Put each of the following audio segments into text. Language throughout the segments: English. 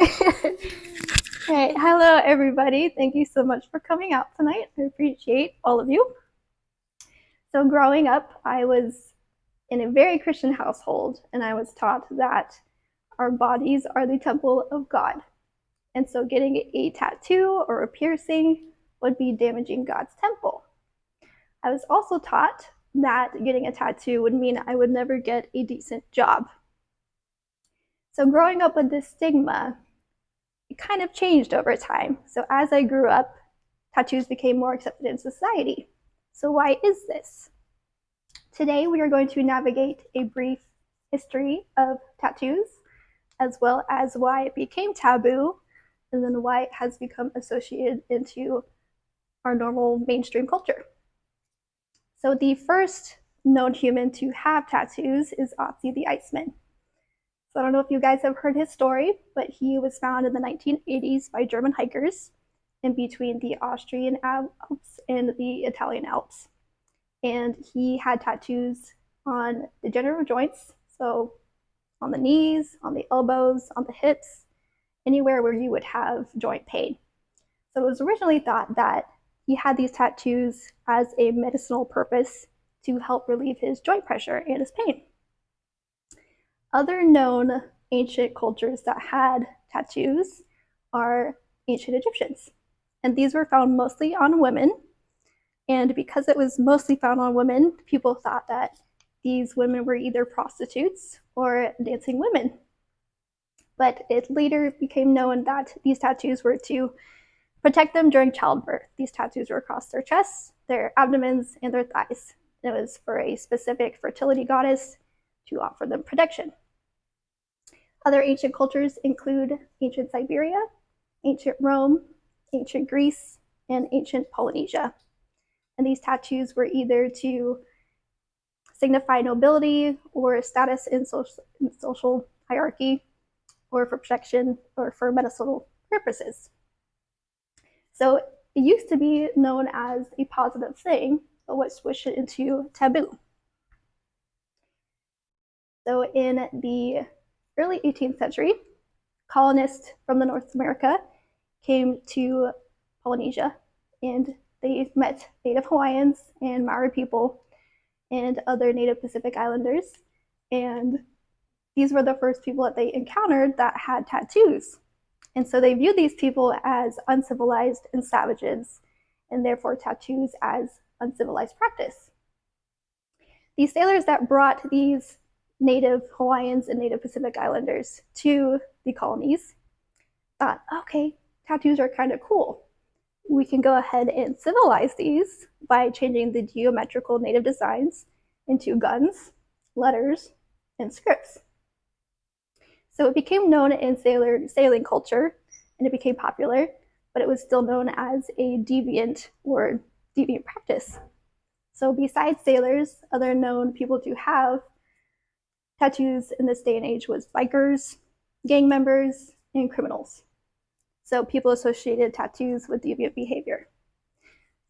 Hey, hello everybody. Thank you so much for coming out tonight. I appreciate all of you. So growing up, I was in a very Christian household, and I was taught that our bodies are the temple of God. And so getting a tattoo or a piercing would be damaging God's temple. I was also taught that getting a tattoo would mean I would never get a decent job. So growing up with this stigma, it kind of changed over time. So as I grew up, tattoos became more accepted in society. So why is this? Today we are going to navigate a brief history of tattoos, as well as why it became taboo, and then why it has become associated into our normal mainstream culture. So the first known human to have tattoos is Otzi the Iceman. So I don't know if you guys have heard his story, but he was found in the 1980s by German hikers in between the Austrian Alps and the Italian Alps. And he had tattoos on the genital joints, so on the knees, on the elbows, on the hips, anywhere where you would have joint pain. So it was originally thought that he had these tattoos as a medicinal purpose to help relieve his joint pressure and his pain. Other known ancient cultures that had tattoos are ancient Egyptians. And these were found mostly on women. And because it was mostly found on women, people thought that these women were either prostitutes or dancing women. But it later became known that these tattoos were to protect them during childbirth. These tattoos were across their chests, their abdomens, and their thighs. It was for a specific fertility goddess to offer them protection. Other ancient cultures include ancient Siberia, ancient Rome, ancient Greece, and ancient Polynesia. And these tattoos were either to signify nobility or status in social hierarchy, or for protection, or for medicinal purposes. So it used to be known as a positive thing, but what switched it into taboo. So in the early 18th century, colonists from the North America came to Polynesia, and they met Native Hawaiians and Maori people and other Native Pacific Islanders. And these were the first people that they encountered that had tattoos. And so they viewed these people as uncivilized and savages, and therefore tattoos as uncivilized practice. These sailors that brought these Native Hawaiians and Native Pacific Islanders to the colonies thought, okay, tattoos are kind of cool. We can go ahead and civilize these by changing the geometrical native designs into guns, letters, and scripts. So it became known in sailing culture, and it became popular, but it was still known as a deviant or deviant practice. So besides sailors, other known people to have tattoos in this day and age was bikers, gang members, and criminals. So people associated tattoos with deviant behavior.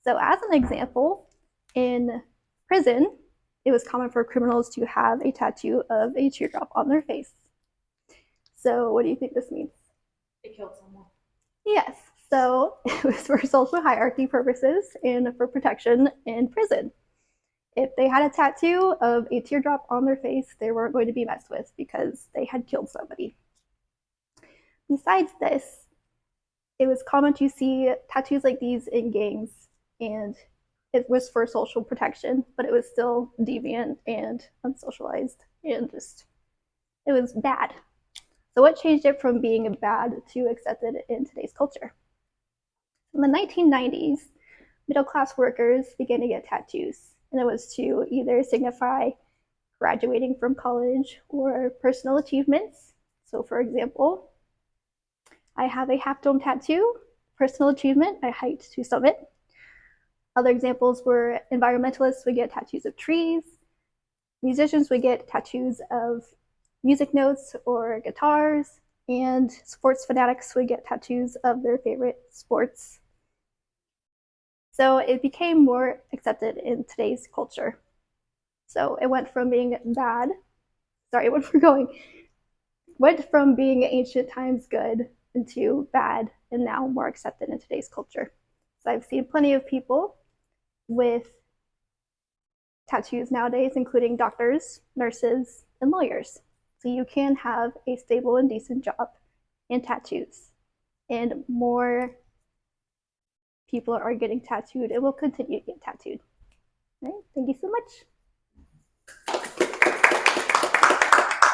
So as an example, in prison, it was common for criminals to have a tattoo of a teardrop on their face. So what do you think this means? They killed someone. Yes. So it was for social hierarchy purposes and for protection in prison. If they had a tattoo of a teardrop on their face, they weren't going to be messed with because they had killed somebody. Besides this, it was common to see tattoos like these in gangs, and it was for social protection, but it was still deviant and unsocialized, and just, it was bad. So what changed it from being bad to accepted in today's culture? In the 1990s, middle class workers began to get tattoos, and it was to either signify graduating from college or personal achievements. So, for example, I have a half dome tattoo, personal achievement, I hiked to summit. Other examples were environmentalists would get tattoos of trees, musicians would get tattoos of music notes or guitars, and sports fanatics would get tattoos of their favorite sports. So it became more accepted in today's culture. So it went from being bad, sorry, went from being ancient times good into bad and now more accepted in today's culture. So I've seen plenty of people with tattoos nowadays, including doctors, nurses, and lawyers. So you can have a stable and decent job and tattoos. And more people are getting tattooed and will continue to get tattooed. All right, thank you so much.